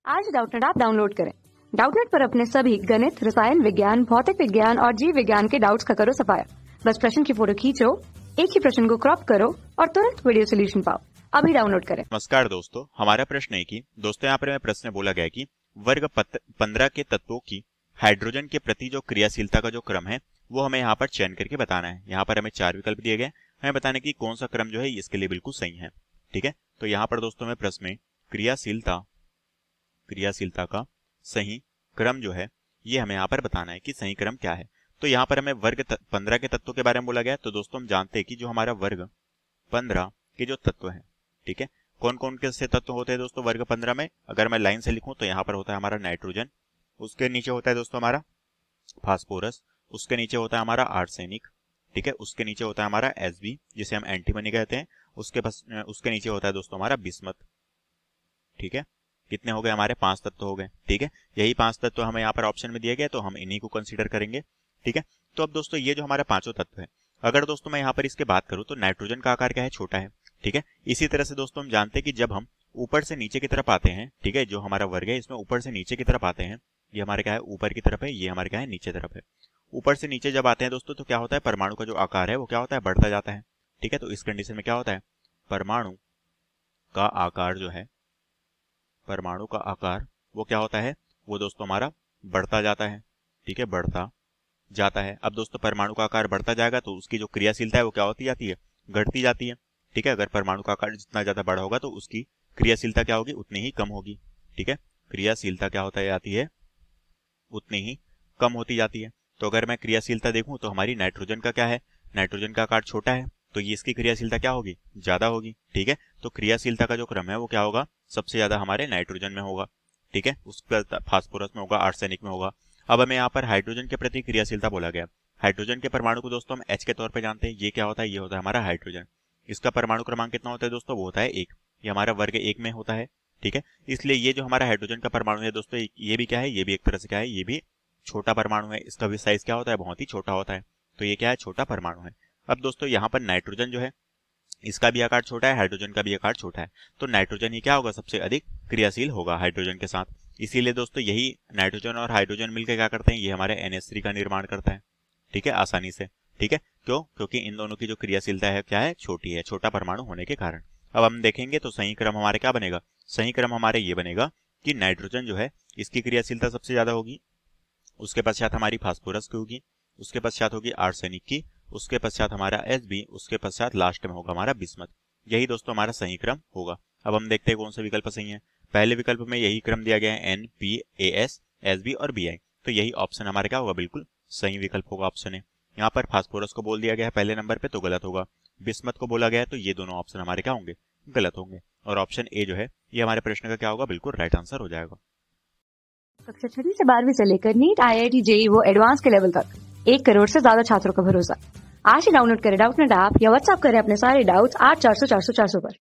आज Doubtnut app download करें। Doubtnut पर अपने सभी गणित, रसायन विज्ञान, भौतिक विज्ञान और जीव विज्ञान के डाउट्स का करो सफाया। बस प्रश्न की फोटो खींचो, एक ही प्रश्न को क्रॉप करो और तुरंत वीडियो सोल्यूशन पाओ। अभी डाउनलोड करें। नमस्कार दोस्तों, हमारा प्रश्न है कि दोस्तों यहाँ पर प्रश्न बोला गया है कि वर्ग 15 के तत्वों की हाइड्रोजन के प्रति जो क्रियाशीलता का जो क्रम है वो हमें यहाँ पर चयन करके बताना है। यहाँ पर हमें 4 विकल्प दिए गए, हमें बताने की कौन सा क्रम जो है इसके लिए बिल्कुल सही है। ठीक है, तो यहाँ पर दोस्तों में प्रश्न में क्रियाशीलता का सही क्रम जो है ये हमें यहाँ पर बताना है कि सही क्रम क्या है। तो यहाँ पर हमें वर्ग 15 के तत्वों के बारे में बोला गया। तो दोस्तों हम जानते हैं कि जो हमारा वर्ग 15 के जो तत्व है, ठीक है, कौन कौन के से तत्व होते हैं दोस्तों वर्ग 15 में। अगर मैं लाइन से लिखूं तो यहाँ पर होता है हमारा नाइट्रोजन, उसके नीचे होता है दोस्तों हमारा फास्फोरस, उसके नीचे होता है हमारा आर्सेनिक, ठीक है, उसके नीचे होता है हमारा Sb जिसे हम एंटीमनी कहते हैं, उसके नीचे होता है दोस्तों हमारा बिस्मथ। ठीक है, कितने हो गए हमारे 5 तत्व हो गए। ठीक है, यही 5 तत्व हमें यहाँ पर ऑप्शन में दिए गए तो हम इन्हीं को कंसीडर करेंगे। ठीक है, तो अब दोस्तों ये जो हमारा पांचों तत्व है, अगर दोस्तों मैं यहाँ पर इसके बात करूँ तो नाइट्रोजन का आकार क्या है, छोटा है। ठीक है, इसी तरह से दोस्तों हम जानते हैं कि जब हम ऊपर से नीचे की तरफ आते हैं, ठीक है, जो हमारा वर्ग है इसमें ऊपर से नीचे की तरफ आते हैं, ये हमारे क्या है ऊपर की तरफ है, ये हमारे क्या है नीचे तरफ है। ऊपर से नीचे जब आते हैं दोस्तों तो क्या होता है, परमाणु का जो आकार है वो क्या होता है, बढ़ता जाता है। ठीक है, तो इस कंडीशन में क्या होता है, परमाणु का आकार जो है, परमाणु का आकार वो क्या होता है, वो दोस्तों हमारा बढ़ता जाता है। ठीक है, बढ़ता जाता है। अब दोस्तों परमाणु का आकार बढ़ता जाएगा तो उसकी जो क्रियाशीलता है वो क्या होती जाती है, घटती जाती है। ठीक है, अगर परमाणु का आकार जितना ज्यादा बड़ा होगा तो उसकी क्रियाशीलता क्या होगी, उतनी ही कम होगी। ठीक है, क्रियाशीलता क्या होता जाती है, उतनी ही कम होती जाती है। तो अगर मैं क्रियाशीलता देखूं तो हमारी नाइट्रोजन का क्या है, नाइट्रोजन का आकार छोटा है तो ये इसकी क्रियाशीलता क्या होगी, ज्यादा होगी। ठीक है, तो क्रियाशीलता का जो क्रम है वो क्या होगा, सबसे ज्यादा हमारे नाइट्रोजन में होगा। ठीक है, उसका फास्फोरस में होगा, आर्सेनिक में होगा। अब हमें यहाँ पर हाइड्रोजन के प्रति क्रियाशीलता बोला गया। हाइड्रोजन के परमाणु को दोस्तों हम H के तौर पे जानते हैं। ये क्या होता है, ये होता है हमारा हाइड्रोजन। इसका परमाणु क्रमांक कितना होता है दोस्तों, वो होता है 1। ये हमारा वर्ग 1 में होता है। ठीक है, इसलिए ये जो हमारा हाइड्रोजन का परमाणु है दोस्तों, ये भी क्या है, ये भी एक तरह से क्या है, ये भी छोटा परमाणु है। इसका भी साइज क्या होता है, बहुत ही छोटा होता है। तो ये क्या है, छोटा परमाणु है। अब दोस्तों यहाँ पर नाइट्रोजन जो है इसका भी आकार छोटा है, हाइड्रोजन का भी आकार छोटा है, तो नाइट्रोजन ही क्या होगा, सबसे अधिक क्रियाशील होगा हाइड्रोजन के साथ। इसीलिए दोस्तों यही नाइट्रोजन और हाइड्रोजन मिलकर क्या करते हैं, ये हमारे NH3 का निर्माण करता है। ठीक है, आसानी से। ठीक है, क्यों, क्योंकि इन दोनों की जो क्रियाशीलता है क्या है, छोटी है, छोटा परमाणु होने के कारण। अब हम देखेंगे तो सही क्रम हमारे क्या बनेगा, सही क्रम हमारे ये बनेगा कि नाइट्रोजन जो है इसकी क्रियाशीलता सबसे ज्यादा होगी, उसके पश्चात हमारी फास्फोरस की होगी, उसके पश्चात होगी आर्सेनिक की, उसके पश्चात हमारा Sb, उसके पश्चात लास्ट में होगा हमारा बिस्मथ। यही दोस्तों हमारा सही क्रम होगा। अब हम देखते हैं कौन सा विकल्प सही है। पहले विकल्प में यही क्रम दिया गया है NPAS, Sb और Bi, तो यही ऑप्शन हमारा क्या होगा, बिल्कुल सही विकल्प होगा, ऑप्शन है। यहाँ पर फास्फोरस को बोल दिया गया है पहले नंबर पे तो गलत होगा, बिस्मथ को बोला गया है तो ये दोनों ऑप्शन हमारे क्या होंगे, गलत होंगे। और ऑप्शन ए जो है ये हमारे प्रश्न का क्या होगा, बिल्कुल राइट आंसर हो जाएगा। कक्षा 6 से 12वीं से लेकर नीट, IIT, JEE वो एडवांस के लेवल तक 1 करोड़ से ज्यादा छात्रों का भरोसा। आज ही डाउनलोड करें डाउटनेट ऐप या व्हाट्सएप करें अपने सारे डाउट्स 8400 400 400 पर।